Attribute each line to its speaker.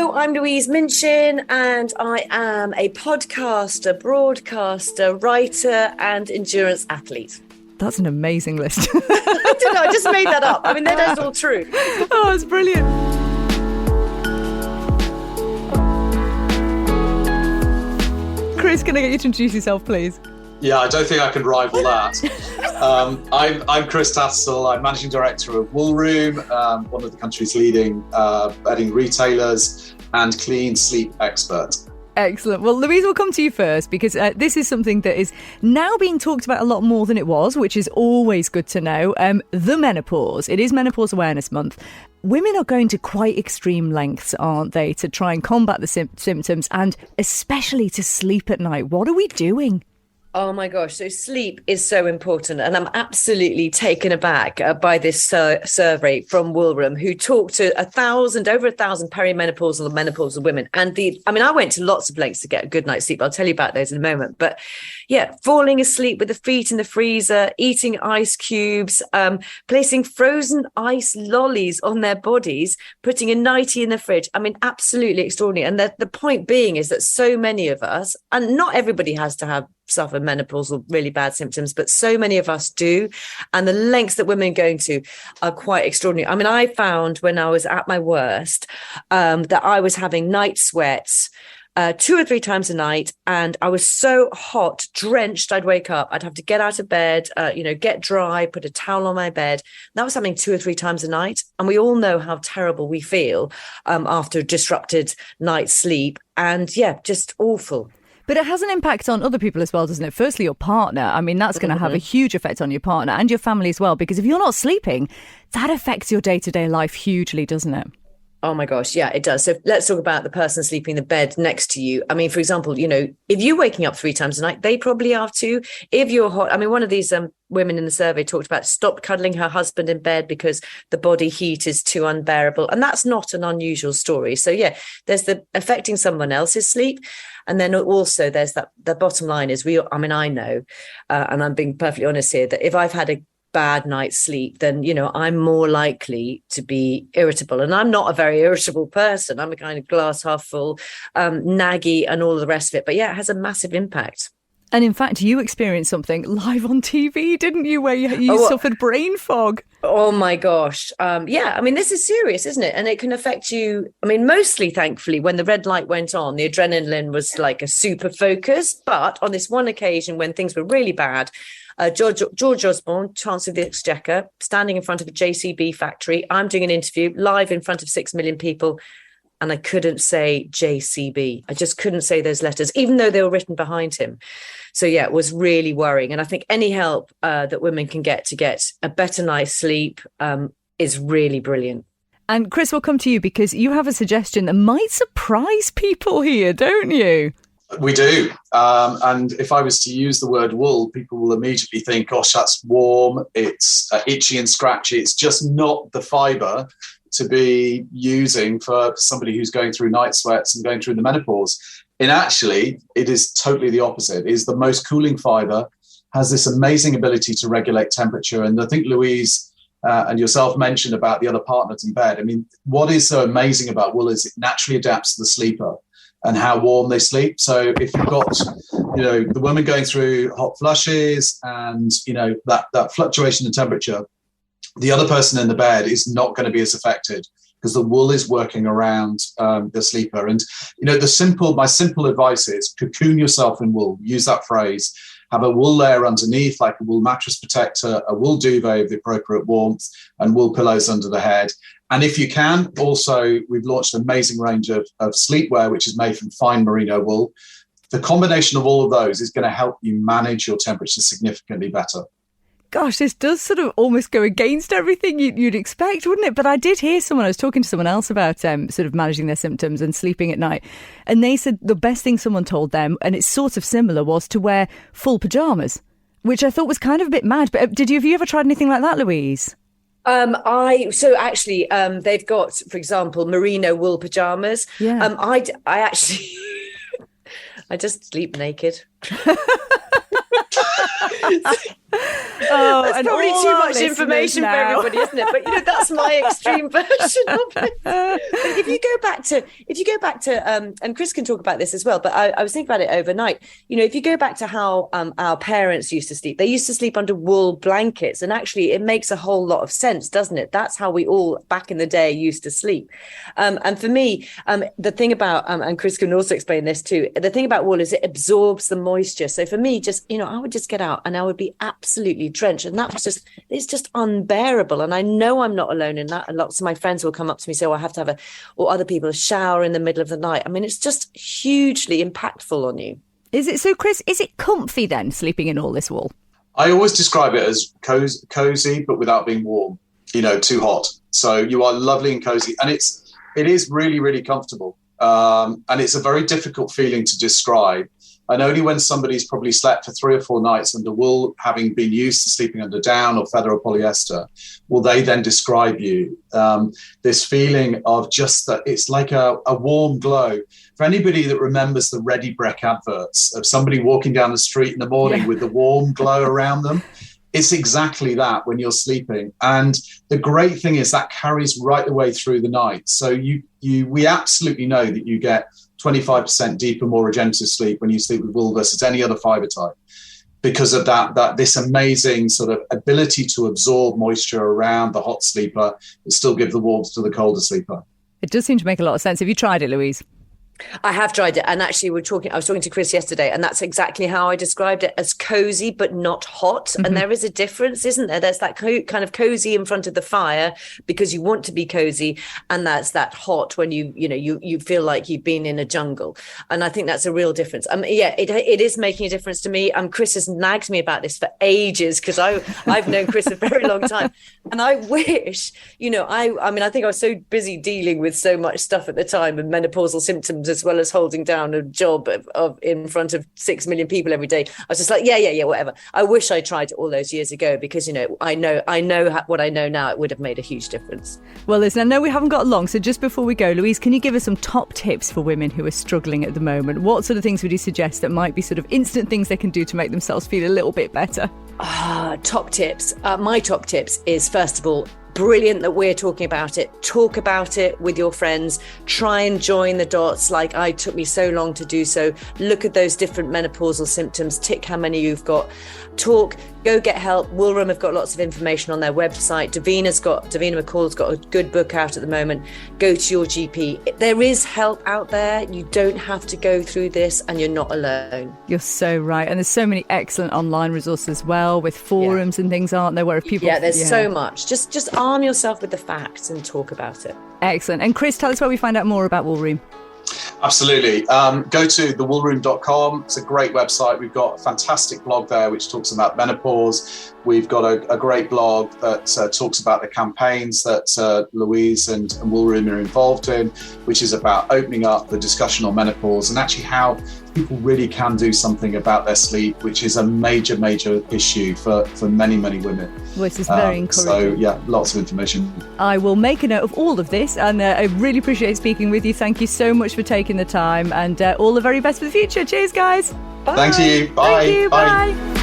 Speaker 1: Hello, I'm Louise Minchin, and I am a podcaster, broadcaster, writer, and endurance athlete.
Speaker 2: That's an amazing list.
Speaker 1: I don't know, I just made that up. I mean, that is all true.
Speaker 2: Oh, it's brilliant. Chris, can I get you to introduce yourself, please?
Speaker 3: Yeah, I don't think I can rival that. I'm Chris Tattersall. I'm Managing Director of Woolroom, one of the country's leading bedding retailers and clean sleep expert.
Speaker 2: Excellent. Well, Louise, we'll come to you first because this is something that is now being talked about a lot more than it was, which is always good to know. The menopause. It is Menopause Awareness Month. Women are going to quite extreme lengths, aren't they, to try and combat the symptoms and especially to sleep at night. What are we doing?
Speaker 1: Oh my gosh. So sleep is so important. And I'm absolutely taken aback by this survey from Woolroom, who talked to over 1,000 perimenopausal and menopausal women. And I went to lots of lengths to get a good night's sleep. I'll tell you about those in a moment. But yeah, falling asleep with the feet in the freezer, eating ice cubes, placing frozen ice lollies on their bodies, putting a nightie in the fridge. I mean, absolutely extraordinary. And the point being is that so many of us, and not everybody has to suffer menopausal really bad symptoms, but so many of us do, and the lengths that women are going to are quite extraordinary. I mean, I found when I was at my worst that I was having night sweats 2 or 3 times a night, and I was so hot, drenched, I'd wake up, I'd have to get out of bed, get dry, put a towel on my bed. That was happening 2 or 3 times a night, and we all know how terrible we feel after a disrupted night's sleep, and yeah, just awful.
Speaker 2: But it has an impact on other people as well, doesn't it? Firstly, your partner. I mean, that's going to have a huge effect on your partner and your family as well, because if you're not sleeping, that affects your day-to-day life hugely, doesn't it?
Speaker 1: Oh my gosh, yeah, it does. So let's talk about the person sleeping in the bed next to you. I mean, for example, if you're waking up 3 times a night, they probably are too. If you're hot, I mean, one of these women in the survey talked about stop cuddling her husband in bed because the body heat is too unbearable. And that's not an unusual story. So yeah, there's the affecting someone else's sleep. And then also there's the bottom line is I know, and I'm being perfectly honest here, that if I've had a bad night's sleep, then, I'm more likely to be irritable. And I'm not a very irritable person. I'm a kind of glass half full, naggy and all the rest of it. But yeah, it has a massive impact.
Speaker 2: And in fact, you experienced something live on TV, didn't you, where you suffered brain fog?
Speaker 1: Oh, my gosh. Yeah, I mean, this is serious, isn't it? And it can affect you. I mean, mostly, thankfully, when the red light went on, the adrenaline was like a super focus. But on this one occasion when things were really bad, George Osborne, Chancellor of the Exchequer, standing in front of a JCB factory. I'm doing an interview live in front of 6 million people. And I couldn't say JCB. I just couldn't say those letters, even though they were written behind him. So, yeah, it was really worrying. And I think any help that women can get to get a better night's sleep is really brilliant.
Speaker 2: And Chris, we'll come to you because you have a suggestion that might surprise people here, don't you?
Speaker 3: We do. And if I was to use the word wool, people will immediately think, gosh, that's warm, it's itchy and scratchy. It's just not the fibre to be using for somebody who's going through night sweats and going through the menopause. And actually, it is totally the opposite. It is the most cooling fibre, has this amazing ability to regulate temperature. And I think Louise and yourself mentioned about the other partners in bed. I mean, what is so amazing about wool is it naturally adapts to the sleeper and how warm they sleep. So if you've got, the woman going through hot flushes and, that fluctuation in temperature, the other person in the bed is not going to be as affected because the wool is working around the sleeper. And, my simple advice is cocoon yourself in wool. Use that phrase. Have a wool layer underneath, like a wool mattress protector, a wool duvet of the appropriate warmth, and wool pillows under the head. And if you can, also, we've launched an amazing range of sleepwear, which is made from fine merino wool. The combination of all of those is going to help you manage your temperature significantly better.
Speaker 2: Gosh, this does sort of almost go against everything you'd expect, wouldn't it? But I did hear I was talking to someone else about sort of managing their symptoms and sleeping at night. And they said the best thing someone told them, and it's sort of similar, was to wear full pyjamas, which I thought was kind of a bit mad. But have you ever tried anything like that, Louise?
Speaker 1: They've got, for example, merino wool pyjamas.
Speaker 2: Yeah.
Speaker 1: I actually, I just sleep naked.
Speaker 2: Oh,
Speaker 1: that's
Speaker 2: and
Speaker 1: probably
Speaker 2: all
Speaker 1: too
Speaker 2: our
Speaker 1: much
Speaker 2: listeners
Speaker 1: information for
Speaker 2: now.
Speaker 1: everybody, isn't it? But that's my extreme version of it. But if you go back to, and Chris can talk about this as well. But I was thinking about it overnight. If you go back to how our parents used to sleep, they used to sleep under wool blankets, and actually, it makes a whole lot of sense, doesn't it? That's how we all back in the day used to sleep. And for me, the thing about and Chris can also explain this too. The thing about wool is it absorbs the moisture. So for me, I would just get out and I would be absolutely drenched, and it's just unbearable. And I know I'm not alone in that. And lots of my friends will come up to me and say, "Oh, I have to have or other people, a shower in the middle of the night." I mean, it's just hugely impactful on you.
Speaker 2: Is it so, Chris? Is it comfy then, sleeping in all this wool?
Speaker 3: I always describe it as cozy, but without being warm, too hot. So you are lovely and cozy, and it is really, really comfortable. And it's a very difficult feeling to describe. And only when somebody's probably slept for 3 or 4 nights under wool, having been used to sleeping under down or feather or polyester, will they then describe you this feeling of just that it's like a warm glow. For anybody that remembers the Ready Brek adverts of somebody walking down the street in the morning with the warm glow around them, it's exactly that when you're sleeping. And the great thing is that carries right the way through the night. So we absolutely know that you get 25% deeper, more regenerative sleep when you sleep with wool versus any other fiber type, because of that this amazing sort of ability to absorb moisture around the hot sleeper but still give the warmth to the colder sleeper.
Speaker 2: It does seem to make a lot of sense. Have you tried it, Louise?
Speaker 1: I have tried it, and actually I was talking to Chris yesterday, and that's exactly how I described it, as cozy but not hot. Mm-hmm. And there is a difference, isn't there? There's that kind of cozy in front of the fire because you want to be cozy, and that's that hot when you feel like you've been in a jungle. And I think that's a real difference. It is making a difference to me. Chris has nagged me about this for ages because I've known Chris a very long time, and I wish, I think I was so busy dealing with so much stuff at the time and menopausal symptoms, as well as holding down a job of in front of 6 million people every day. I was just like, yeah, whatever. I wish I tried it all those years ago because, I know what I know now. It would have made a huge difference.
Speaker 2: Well, listen, I know we haven't got long. So just before we go, Louise, can you give us some top tips for women who are struggling at the moment? What sort of things would you suggest that might be sort of instant things they can do to make themselves feel a little bit better?
Speaker 1: Top tips. My top tips is, first of all, brilliant that we're talking about it. Talk about it with your friends. Try and join the dots like I took me so long to do so. Look at those different menopausal symptoms. Tick how many you've got. Talk. Go get help. Woolroom have got lots of information on their website. Davina McCall's got a good book out at the moment. Go to your GP. There is help out there. You don't have to go through this, and you're not alone.
Speaker 2: You're so right. And there's so many excellent online resources as well, with forums and things, aren't there? Where if people,
Speaker 1: there's so much. Just arm yourself with the facts and talk about it.
Speaker 2: Excellent. And Chris, tell us where we find out more about Woolroom.
Speaker 3: Absolutely. Go to thewoolroom.com. It's a great website. We've got a fantastic blog there which talks about menopause. We've got a great blog that talks about the campaigns that Louise and Woolroom are involved in, which is about opening up the discussion on menopause and actually how people really can do something about their sleep, which is a major, major issue for many, many women.
Speaker 2: Well, this is very encouraging.
Speaker 3: So, lots of information.
Speaker 2: I will make a note of all of this, and I really appreciate speaking with you. Thank you so much for taking the time, and all the very best for the future. Cheers, guys.
Speaker 1: Bye.
Speaker 3: Thank you. Bye.
Speaker 2: Thank you. Bye.